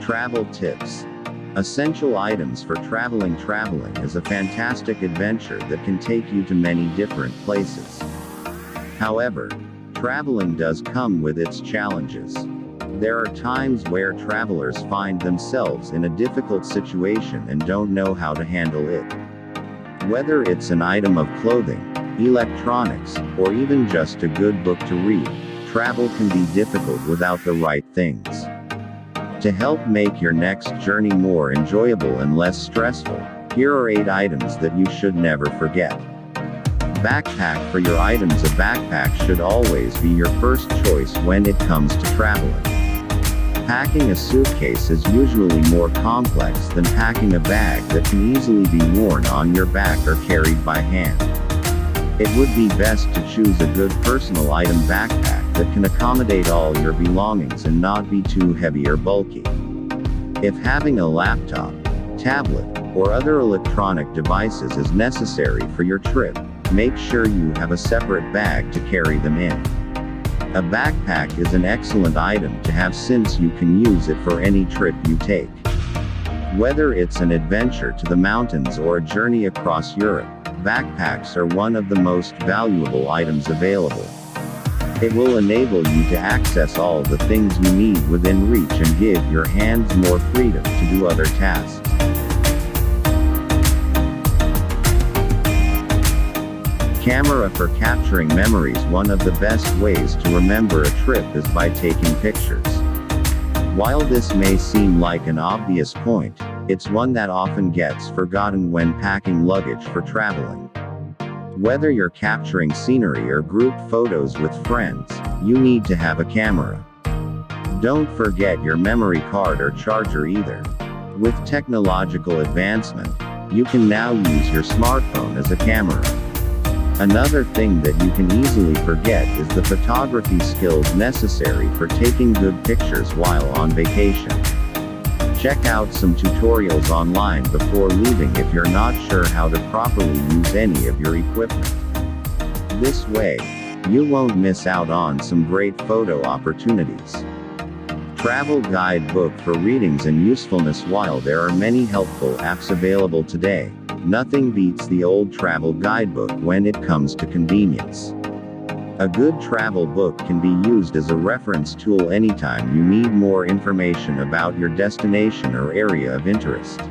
Travel tips. Essential items for traveling. Traveling is a fantastic adventure that can take you to many different places. However, traveling does come with its challenges. There are times where travelers find themselves in a difficult situation and don't know how to handle it. Whether it's an item of clothing, electronics, or even just a good book to read, travel can be difficult without the right things. To help make your next journey more enjoyable and less stressful, here are 8 items that you should never forget. Backpack for your items. A backpack should always be your first choice when it comes to traveling. Packing a suitcase is usually more complex than packing a bag that can easily be worn on your back or carried by hand. It would be best to choose a good personal item backpack that can accommodate all your belongings and not be too heavy or bulky. If having a laptop, tablet, or other electronic devices is necessary for your trip, make sure you have a separate bag to carry them in. A backpack is an excellent item to have since you can use it for any trip you take. Whether it's an adventure to the mountains or a journey across Europe, backpacks are one of the most valuable items available. It will enable you to access all the things you need within reach and give your hands more freedom to do other tasks. Camera for capturing memories. One of the best ways to remember a trip is by taking pictures. While this may seem like an obvious point, it's one that often gets forgotten when packing luggage for traveling. Whether you're capturing scenery or group photos with friends, you need to have a camera. Don't forget your memory card or charger either. With technological advancement, you can now use your smartphone as a camera. Another thing that you can easily forget is the photography skills necessary for taking good pictures while on vacation. Check out some tutorials online before leaving if you're not sure how to properly use any of your equipment. This way, you won't miss out on some great photo opportunities. Travel guidebook for readings and usefulness. While there are many helpful apps available today, nothing beats the old travel guidebook when it comes to convenience. A good travel book can be used as a reference tool anytime you need more information about your destination or area of interest.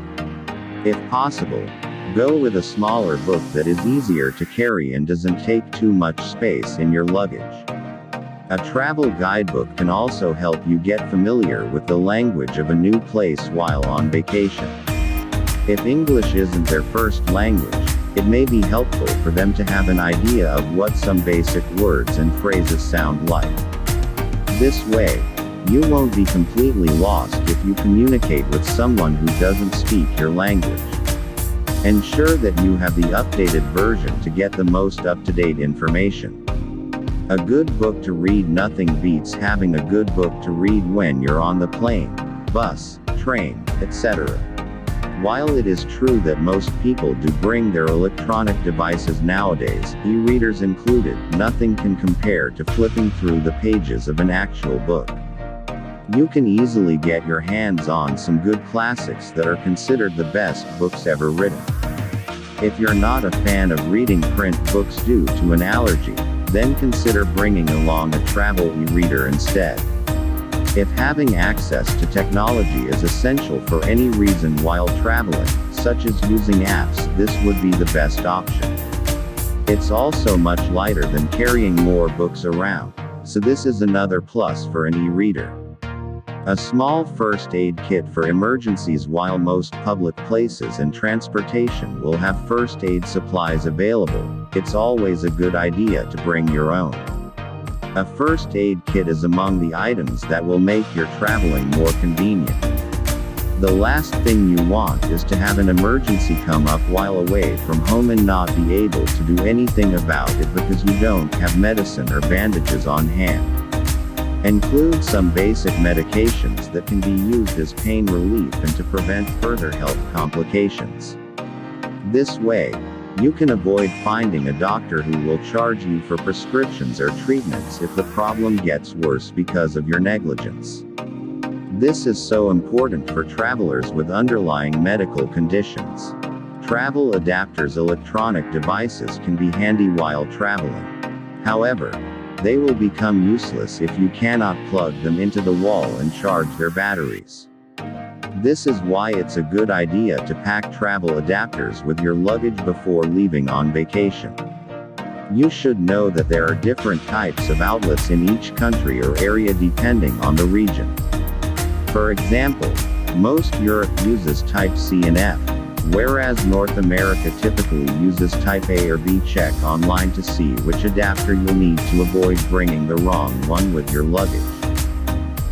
If possible, go with a smaller book that is easier to carry and doesn't take too much space in your luggage. A travel guidebook can also help you get familiar with the language of a new place while on vacation. If English isn't their first language, it may be helpful for them to have an idea of what some basic words and phrases sound like. This way, you won't be completely lost if you communicate with someone who doesn't speak your language. Ensure that you have the updated version to get the most up-to-date information. A good book to read. Nothing beats having a good book to read when you're on the plane, bus, train, etc. While it is true that most people do bring their electronic devices nowadays, e-readers included, nothing can compare to flipping through the pages of an actual book. You can easily get your hands on some good classics that are considered the best books ever written. If you're not a fan of reading print books due to an allergy, then consider bringing along a travel e-reader instead. If having access to technology is essential for any reason while traveling, such as using apps, this would be the best option. It's also much lighter than carrying more books around, so this is another plus for an e-reader. A small first aid kit for emergencies. While most public places and transportation will have first aid supplies available, it's always a good idea to bring your own. A first aid kit is among the items that will make your traveling more convenient. The last thing you want is to have an emergency come up while away from home and not be able to do anything about it because you don't have medicine or bandages on hand. Include some basic medications that can be used as pain relief and to prevent further health complications. This way, you can avoid finding a doctor who will charge you for prescriptions or treatments if the problem gets worse because of your negligence. This is so important for travelers with underlying medical conditions. Travel adapters, electronic devices, can be handy while traveling. However, they will become useless if you cannot plug them into the wall and charge their batteries. This is why it's a good idea to pack travel adapters with your luggage before leaving on vacation. You should know that there are different types of outlets in each country or area depending on the region. For example, most Europe uses Type C and F, whereas North America typically uses Type A or B. Check online to see which adapter you'll need to avoid bringing the wrong one with your luggage.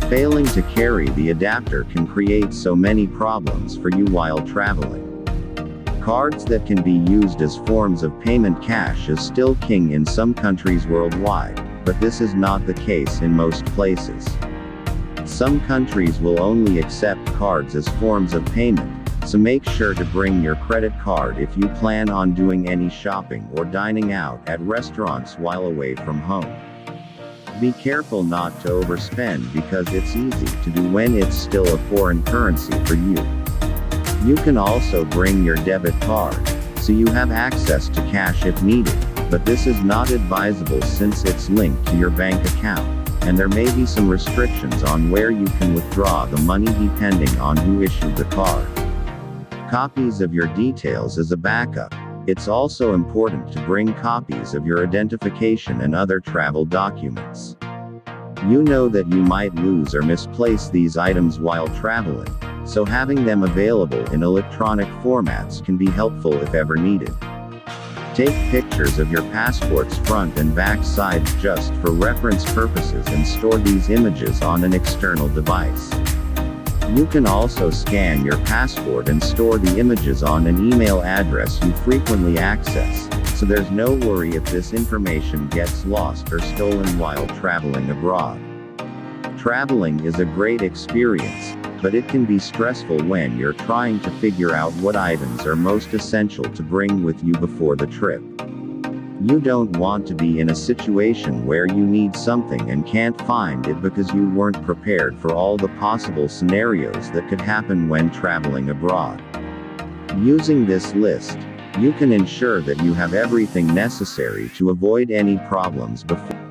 Failing to carry the adapter can create so many problems for you while traveling. Cards that can be used as forms of payment. Cash is still king in some countries worldwide, but this is not the case in most places. Some countries will only accept cards as forms of payment, so make sure to bring your credit card if you plan on doing any shopping or dining out at restaurants while away from home. Be careful not to overspend because it's easy to do when it's still a foreign currency for you. You can also bring your debit card, so you have access to cash if needed, but this is not advisable since it's linked to your bank account, and there may be some restrictions on where you can withdraw the money depending on who issued the card. Copies of your details as a backup. It's also important to bring copies of your identification and other travel documents. You know that you might lose or misplace these items while traveling, so having them available in electronic formats can be helpful if ever needed. Take pictures of your passport's front and back sides just for reference purposes and store these images on an external device. You can also scan your passport and store the images on an email address you frequently access, so there's no worry if this information gets lost or stolen while traveling abroad. Traveling is a great experience, but it can be stressful when you're trying to figure out what items are most essential to bring with you before the trip. You don't want to be in a situation where you need something and can't find it because you weren't prepared for all the possible scenarios that could happen when traveling abroad. Using this list, you can ensure that you have everything necessary to avoid any problems before